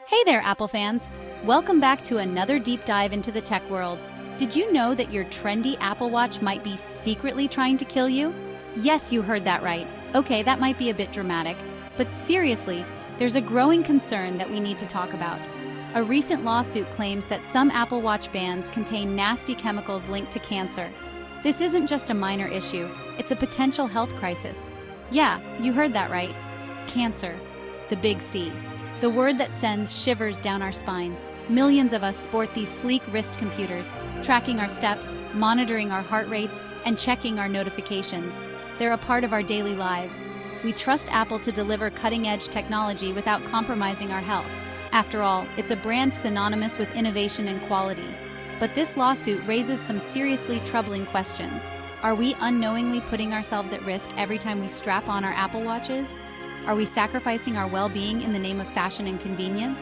Hey there, Apple fans! Welcome back to another deep dive into the tech world. Did you know that your trendy Apple Watch might be secretly trying to kill you? Yes, you heard that right. Okay, that might be a bit dramatic, but seriously, there's a growing concern that we need to talk about. A recent lawsuit claims that some Apple Watch bands contain nasty chemicals linked to cancer. This isn't just a minor issue, it's a potential health crisis. Yeah, you heard that right. Cancer. The big C. The word that sends shivers down our spines. Millions of us sport these sleek wrist computers, tracking our steps, monitoring our heart rates, and checking our notifications. They're a part of our daily lives. We trust Apple to deliver cutting-edge technology without compromising our health. After all, it's a brand synonymous with innovation and quality. But this lawsuit raises some seriously troubling questions. Are we unknowingly putting ourselves at risk every time we strap on our Apple Watches? Are we sacrificing our well-being in the name of fashion and convenience?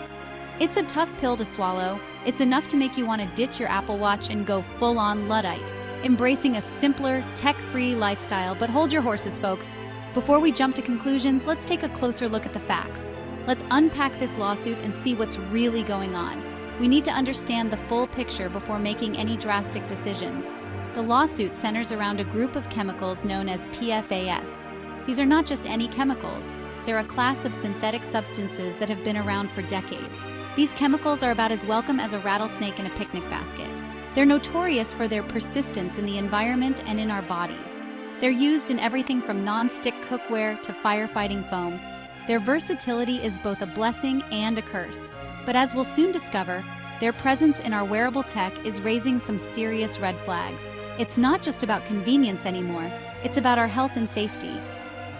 It's a tough pill to swallow. It's enough to make you want to ditch your Apple Watch and go full-on Luddite, embracing a simpler, tech-free lifestyle. But hold your horses, folks. Before we jump to conclusions, let's take a closer look at the facts. Let's unpack this lawsuit and see what's really going on. We need to understand the full picture before making any drastic decisions. The lawsuit centers around a group of chemicals known as PFAS. These are not just any chemicals. They're a class of synthetic substances that have been around for decades. These chemicals are about as welcome as a rattlesnake in a picnic basket. They're notorious for their persistence in the environment and in our bodies. They're used in everything from non-stick cookware to firefighting foam. Their versatility is both a blessing and a curse. But as we'll soon discover, their presence in our wearable tech is raising some serious red flags. It's not just about convenience anymore, it's about our health and safety.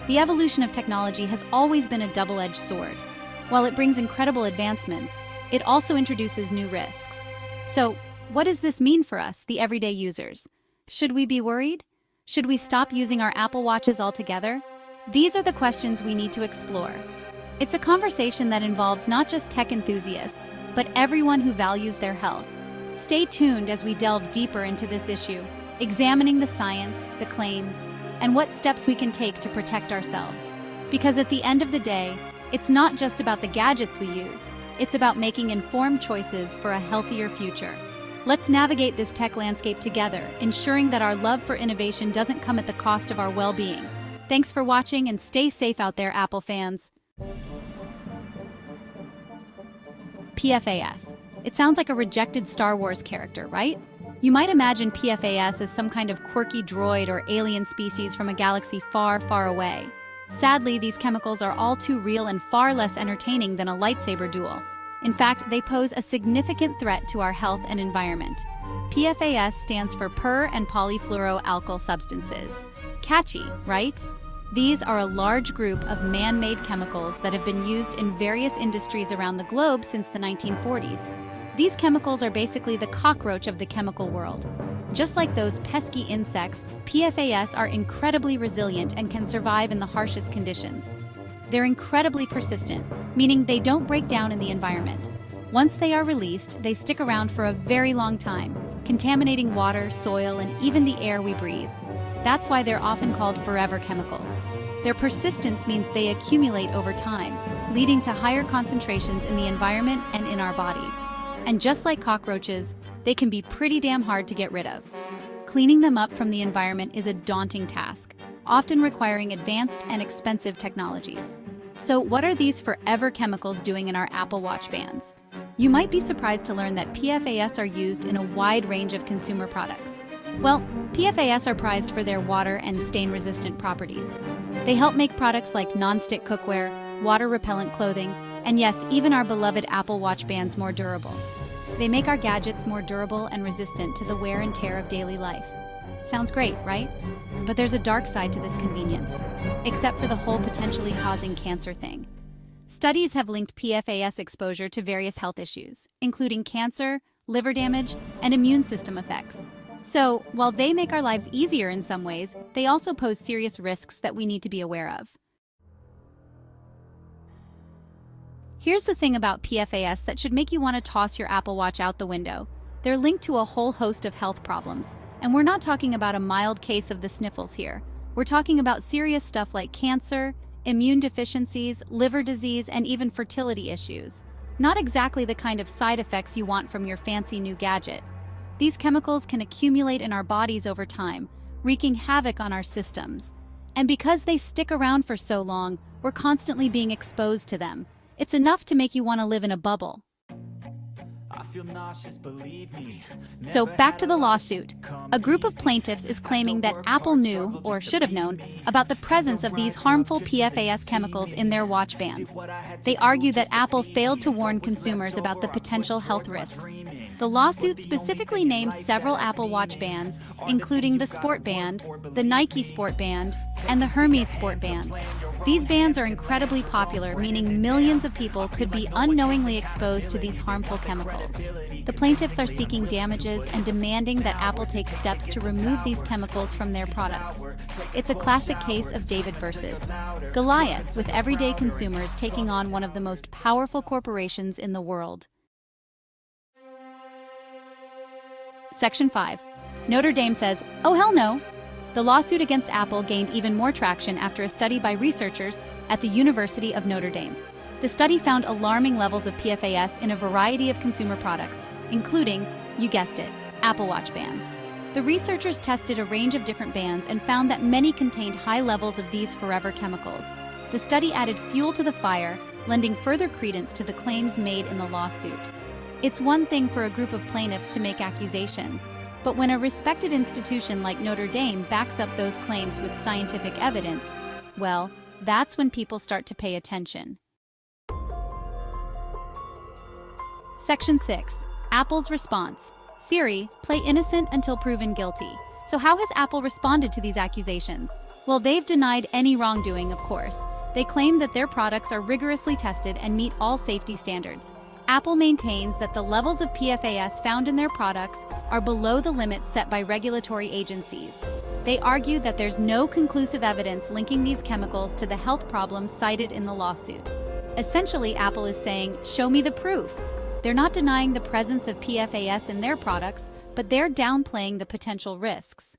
The evolution of technology has always been a double-edged sword. While it brings incredible advancements, it also introduces new risks. So, what does this mean for us, the everyday users? Should we be worried? Should we stop using our Apple Watches altogether? These are the questions we need to explore. It's a conversation that involves not just tech enthusiasts, but everyone who values their health. Stay tuned as we delve deeper into this issue, examining the science, the claims, and what steps we can take to protect ourselves. Because at the end of the day, it's not just about the gadgets we use, it's about making informed choices for a healthier future. Let's navigate this tech landscape together, ensuring that our love for innovation doesn't come at the cost of our well-being. Thanks for watching and stay safe out there, Apple fans. PFAS. It sounds like a rejected Star Wars character, right? You might imagine PFAS as some kind of quirky droid or alien species from a galaxy far, far away. Sadly, these chemicals are all too real and far less entertaining than a lightsaber duel. In fact, they pose a significant threat to our health and environment. PFAS stands for per- and polyfluoroalkyl substances. Catchy, right? These are a large group of man-made chemicals that have been used in various industries around the globe since the 1940s. These chemicals are basically the cockroach of the chemical world. Just like those pesky insects, PFAS are incredibly resilient and can survive in the harshest conditions. They're incredibly persistent, meaning they don't break down in the environment. Once they are released, they stick around for a very long time, contaminating water, soil, and even the air we breathe. That's why they're often called forever chemicals. Their persistence means they accumulate over time, leading to higher concentrations in the environment and in our bodies. And just like cockroaches, they can be pretty damn hard to get rid of. Cleaning them up from the environment is a daunting task, often requiring advanced and expensive technologies. So what are these forever chemicals doing in our Apple Watch bands? You might be surprised to learn that PFAS are used in a wide range of consumer products. Well, PFAS are prized for their water and stain-resistant properties. They help make products like non-stick cookware, water-repellent clothing, and yes, even our beloved Apple Watch bands more durable. They make our gadgets more durable and resistant to the wear and tear of daily life. Sounds great, right? But there's a dark side to this convenience, except for the whole potentially causing cancer thing. Studies have linked PFAS exposure to various health issues, including cancer, liver damage, and immune system effects. So, while they make our lives easier in some ways, they also pose serious risks that we need to be aware of. Here's the thing about PFAS that should make you want to toss your Apple Watch out the window. They're linked to a whole host of health problems, and we're not talking about a mild case of the sniffles here. We're talking about serious stuff like cancer, immune deficiencies, liver disease, and even fertility issues. Not exactly the kind of side effects you want from your fancy new gadget. These chemicals can accumulate in our bodies over time, wreaking havoc on our systems. And because they stick around for so long, we're constantly being exposed to them. It's enough to make you want to live in a bubble. I feel nauseous, believe me. So back to the lawsuit. A group of plaintiffs is claiming that Apple knew, or should have known, about the presence of these harmful PFAS chemicals in their watch bands. They argue that Apple failed to warn consumers about the potential health risks. The lawsuit specifically names several Apple Watch bands, including the Sport Band, the Nike Sport Band, and the Hermes Sport Band. These bands are incredibly popular, meaning millions of people could be unknowingly exposed to these harmful chemicals. The plaintiffs are seeking damages and demanding that Apple take steps to remove these chemicals from their products. It's a classic case of David versus Goliath, with everyday consumers taking on one of the most powerful corporations in the world. Section 5. Notre Dame says, "Oh hell no!" The lawsuit against Apple gained even more traction after a study by researchers at the University of Notre Dame. The study found alarming levels of PFAS in a variety of consumer products, including, you guessed it, Apple Watch bands. The researchers tested a range of different bands and found that many contained high levels of these forever chemicals. The study added fuel to the fire, lending further credence to the claims made in the lawsuit. It's one thing for a group of plaintiffs to make accusations, but when a respected institution like Notre Dame backs up those claims with scientific evidence, well, that's when people start to pay attention. Section 6. Apple's response. Siri, play innocent until proven guilty. So how has Apple responded to these accusations? Well, they've denied any wrongdoing, of course. They claim that their products are rigorously tested and meet all safety standards. Apple maintains that the levels of PFAS found in their products are below the limits set by regulatory agencies. They argue that there's no conclusive evidence linking these chemicals to the health problems cited in the lawsuit. Essentially, Apple is saying, show me the proof. They're not denying the presence of PFAS in their products, but they're downplaying the potential risks.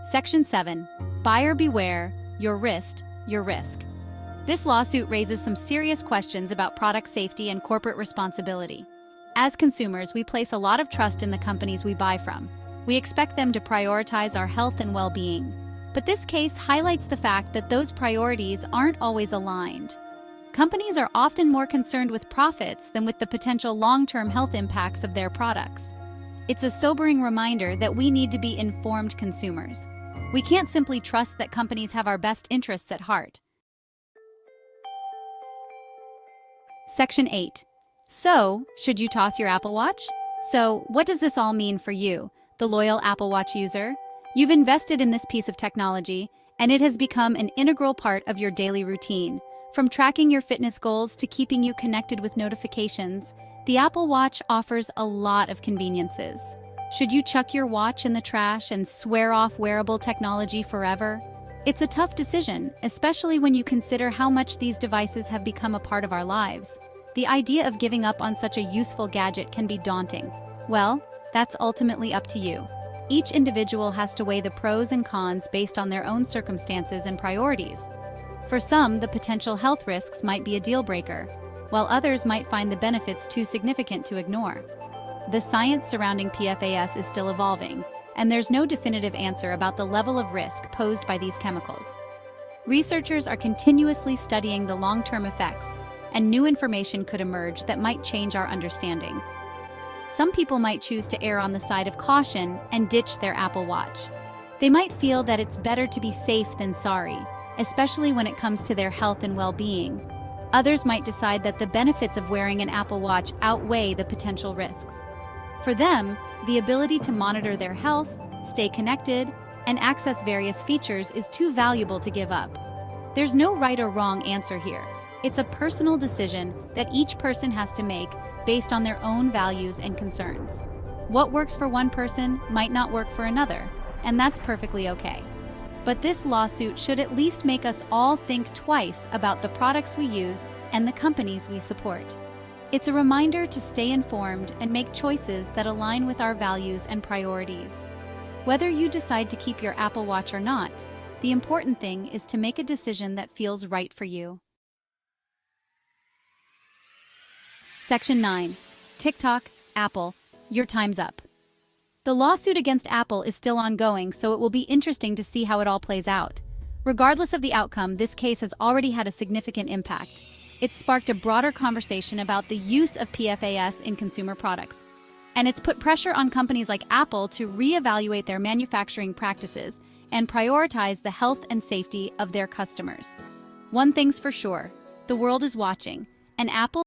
Section 7. Buyer beware, your wrist, your risk. This lawsuit raises some serious questions about product safety and corporate responsibility. As consumers, we place a lot of trust in the companies we buy from. We expect them to prioritize our health and well-being. But this case highlights the fact that those priorities aren't always aligned. Companies are often more concerned with profits than with the potential long-term health impacts of their products. It's a sobering reminder that we need to be informed consumers. We can't simply trust that companies have our best interests at heart. Section 8. So, should you toss your Apple Watch? So, what does this all mean for you, the loyal Apple Watch user? You've invested in this piece of technology, and it has become an integral part of your daily routine. From tracking your fitness goals to keeping you connected with notifications, the Apple Watch offers a lot of conveniences. Should you chuck your watch in the trash and swear off wearable technology forever? It's a tough decision, especially when you consider how much these devices have become a part of our lives. The idea of giving up on such a useful gadget can be daunting. Well, that's ultimately up to you. Each individual has to weigh the pros and cons based on their own circumstances and priorities. For some, the potential health risks might be a deal breaker, while others might find the benefits too significant to ignore. The science surrounding PFAS is still evolving, and there's no definitive answer about the level of risk posed by these chemicals. Researchers are continuously studying the long-term effects, and new information could emerge that might change our understanding. Some people might choose to err on the side of caution and ditch their Apple Watch. They might feel that it's better to be safe than sorry, especially when it comes to their health and well-being. Others might decide that the benefits of wearing an Apple Watch outweigh the potential risks. For them, the ability to monitor their health, stay connected, and access various features is too valuable to give up. There's no right or wrong answer here. It's a personal decision that each person has to make based on their own values and concerns. What works for one person might not work for another, and that's perfectly okay. But this lawsuit should at least make us all think twice about the products we use and the companies we support. It's a reminder to stay informed and make choices that align with our values and priorities. Whether you decide to keep your Apple Watch or not, the important thing is to make a decision that feels right for you. Section 9. TikTok, Apple, your time's up. The lawsuit against Apple is still ongoing, so it will be interesting to see how it all plays out. Regardless of the outcome, this case has already had a significant impact. It sparked a broader conversation about the use of PFAS in consumer products. And it's put pressure on companies like Apple to reevaluate their manufacturing practices and prioritize the health and safety of their customers. One thing's for sure, the world is watching, and Apple